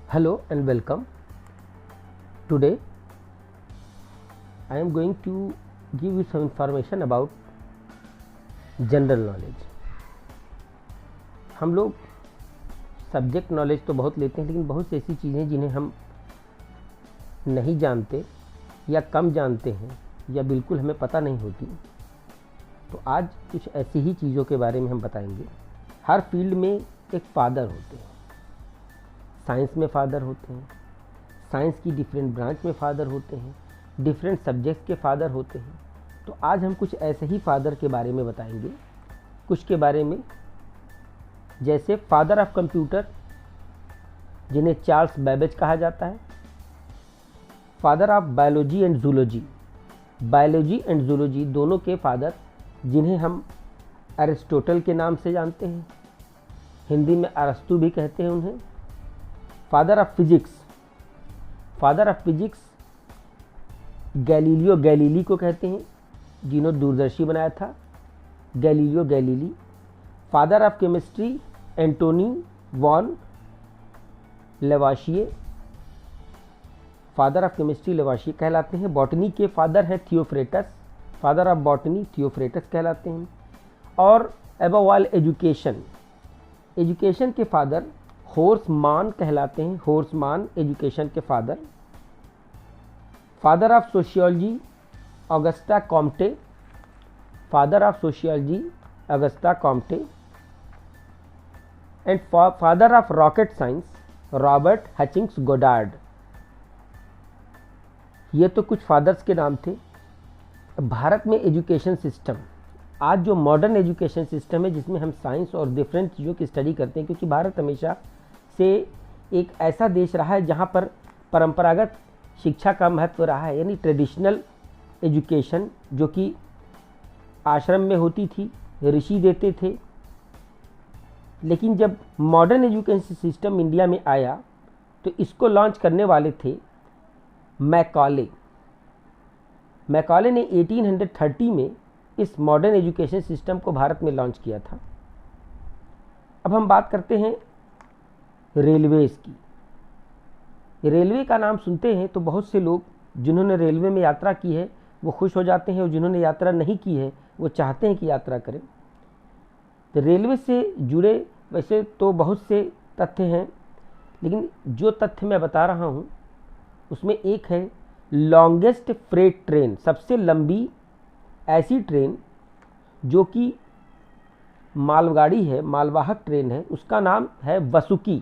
Hello and welcome. Today I am going to give you some information about general knowledge. हम लोग subject knowledge तो बहुत लेते हैं, लेकिन बहुत सी ऐसी चीज़ें जिन्हें हम नहीं जानते या कम जानते हैं या बिल्कुल हमें पता नहीं होती। तो आज कुछ ऐसी ही चीज़ों के बारे में हम बताएंगे। हर फील्ड में एक फादर होते हैं। साइंस में फादर होते हैं, साइंस की डिफरेंट ब्रांच में फादर होते हैं, डिफरेंट सब्जेक्ट्स के फादर होते हैं। तो आज हम कुछ ऐसे ही फादर के बारे में बताएंगे। कुछ के बारे में, जैसे फादर ऑफ कंप्यूटर जिन्हें चार्ल्स बेबेज कहा जाता है। Father of biology and zoology, biology and zoology दोनों के फादर जिन्हें हम अरिस्टोटल के नाम से जानते हैं, हिंदी में अरस्तु भी कहते हैं उन्हें। Father of physics, father of physics Galileo Galilei को कहते हैं, जिन्होंने दूरदर्शी बनाया था, Galileo Galilei. Father of chemistry Antoine वॉन Lavoisier, father of chemistry Lavoisier कहलाते हैं। बॉटनी के फादर है Theophrastus, father of botany Theophrastus कहलाते हैं। और एबव ऑल एजुकेशन, एजुकेशन के फादर होर्समान कहलाते हैं, होर्समान एजुकेशन के father. Father of sociology Auguste Comte, father of sociology Auguste Comte. And father of rocket science Robert Hutchings Goddard. ये तो कुछ फादर्स के नाम थे। भारत में एजुकेशन सिस्टम, आज जो मॉडर्न एजुकेशन सिस्टम है, जिसमें हम साइंस और डिफरेंट चीज़ों की स्टडी करते हैं, क्योंकि भारत हमेशा से एक ऐसा देश रहा है जहाँ पर परंपरागत शिक्षा का महत्व रहा है, यानी ट्रेडिशनल एजुकेशन जो कि आश्रम में होती थी, ऋषि देते थे। लेकिन जब मॉडर्न एजुकेशन सिस्टम इंडिया में आया तो इसको लॉन्च करने वाले थे मैकॉले। मैकॉले ने 1830 में इस मॉडर्न एजुकेशन सिस्टम को भारत में लॉन्च किया था। अब हम बात करते हैं रेलवेज़ की। रेलवे का नाम सुनते हैं तो बहुत से लोग जिन्होंने रेलवे में यात्रा की है वो खुश हो जाते हैं, और जिन्होंने यात्रा नहीं की है वो चाहते हैं कि यात्रा करें। तो रेलवे से जुड़े वैसे तो बहुत से तथ्य हैं, लेकिन जो तथ्य मैं बता रहा हूँ उसमें एक है लॉन्गेस्ट फ्रेट ट्रेन, सबसे लंबी ऐसी ट्रेन जो कि मालगाड़ी है, मालवाहक ट्रेन है, उसका नाम है वसुकी।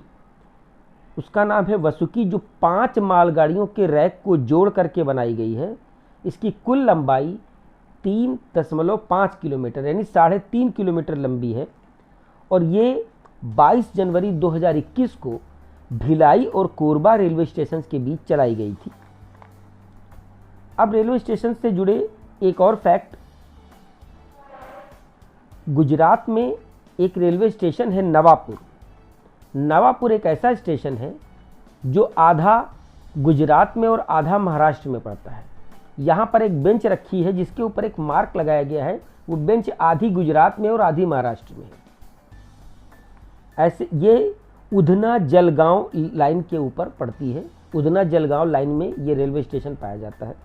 उसका नाम है वसुकी, जो 5 मालगाड़ियों के रैक को जोड़ करके बनाई गई है। इसकी कुल लंबाई 3.5 किलोमीटर यानी 3.5 किलोमीटर लंबी है। और ये 22 जनवरी 2021 को भिलाई और कोरबा रेलवे स्टेशन के बीच चलाई गई थी। अब रेलवे स्टेशन से जुड़े एक और फैक्ट, गुजरात में एक रेलवे स्टेशन है नवापुर। नवापुर एक ऐसा स्टेशन है जो आधा गुजरात में और आधा महाराष्ट्र में पड़ता है। यहाँ पर एक बेंच रखी है जिसके ऊपर एक मार्क लगाया गया है, वो बेंच आधी गुजरात में और आधी महाराष्ट्र में है। ऐसे ये उधना जलगांव लाइन के ऊपर पड़ती है। उधना जलगांव लाइन में ये रेलवे स्टेशन पाया जाता है।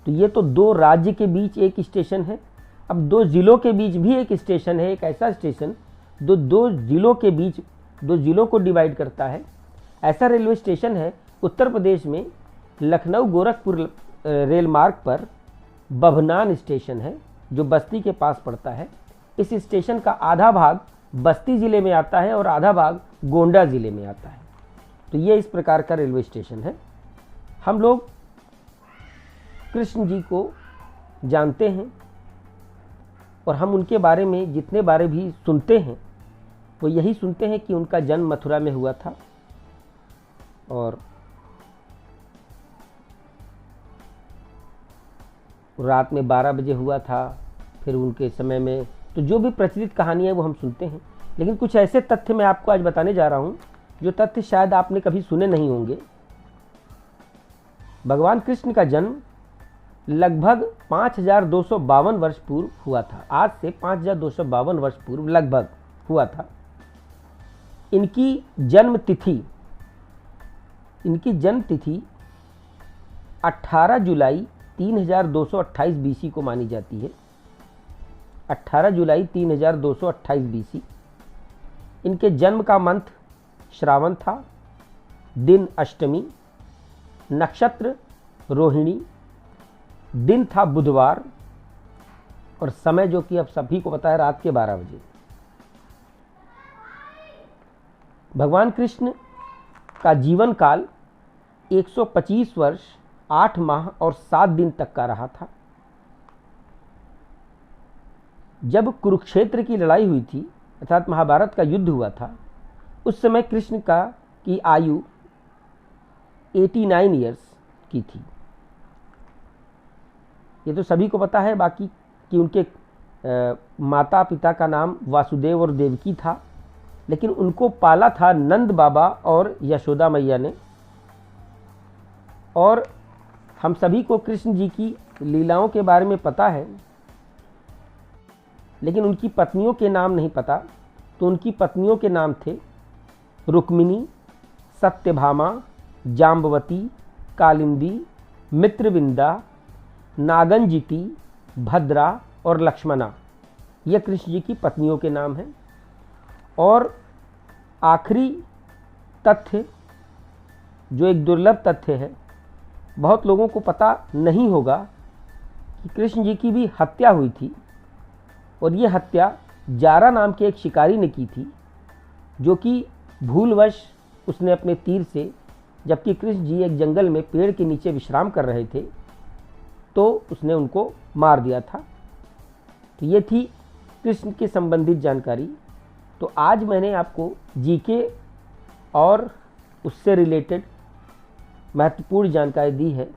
तो ये तो 2 राज्य के बीच एक स्टेशन है। अब 2 जिलों के बीच भी एक स्टेशन है, एक ऐसा स्टेशन जो 2 जिलों के बीच 2 जिलों को डिवाइड करता है। ऐसा रेलवे स्टेशन है उत्तर प्रदेश में, लखनऊ गोरखपुर रेल मार्ग पर बभनान स्टेशन है जो बस्ती के पास पड़ता है। इस स्टेशन का आधा भाग बस्ती ज़िले में आता है और आधा भाग गोंडा ज़िले में आता है। तो ये इस प्रकार का रेलवे स्टेशन है। हम लोग कृष्ण जी को जानते हैं और हम उनके बारे में जितने बारे भी सुनते हैं वो यही सुनते हैं कि उनका जन्म मथुरा में हुआ था और रात में 12 बजे हुआ था। फिर उनके समय में तो जो भी प्रचलित कहानी है वो हम सुनते हैं। लेकिन कुछ ऐसे तथ्य मैं आपको आज बताने जा रहा हूँ जो तथ्य शायद आपने कभी सुने नहीं होंगे। भगवान कृष्ण का जन्म लगभग 5252 वर्ष पूर्व हुआ था। आज से 5252 वर्ष पूर्व लगभग हुआ था। इनकी जन्म तिथि इनकी जन्म तिथि 18 जुलाई 3228 बीसी को मानी जाती है। 18 जुलाई 3228 बीसी। इनके जन्म का मंथ श्रावण था, दिन अष्टमी, नक्षत्र रोहिणी, दिन था बुधवार और समय जो कि अब सभी को पता है रात के 12 बजे। भगवान कृष्ण का जीवन काल 125 वर्ष 8 माह और 7 दिन तक का रहा था। जब कुरुक्षेत्र की लड़ाई हुई थी अर्थात महाभारत का युद्ध हुआ था, उस समय कृष्ण की आयु 89 ईयर्स की थी। ये तो सभी को पता है बाकी कि उनके माता पिता का नाम वासुदेव और देवकी था, लेकिन उनको पाला था नंद बाबा और यशोदा मैया ने। और हम सभी को कृष्ण जी की लीलाओं के बारे में पता है, लेकिन उनकी पत्नियों के नाम नहीं पता। तो उनकी पत्नियों के नाम थे रुक्मिणी, सत्यभामा, जाम्बवती, कालिंदी, मित्रविंदा, नागंजिती, भद्रा और लक्ष्मणा। यह कृष्ण जी की पत्नियों के नाम हैं। और आखिरी तथ्य जो एक दुर्लभ तथ्य है, बहुत लोगों को पता नहीं होगा कि कृष्ण जी की भी हत्या हुई थी और ये हत्या जारा नाम के एक शिकारी ने की थी, जो कि भूलवश उसने अपने तीर से, जबकि कृष्ण जी एक जंगल में पेड़ के नीचे विश्राम कर रहे थे, तो उसने उनको मार दिया था। तो ये थी कृष्ण के संबंधित जानकारी। तो आज मैंने आपको जीके और उससे रिलेटेड महत्वपूर्ण जानकारी दी है।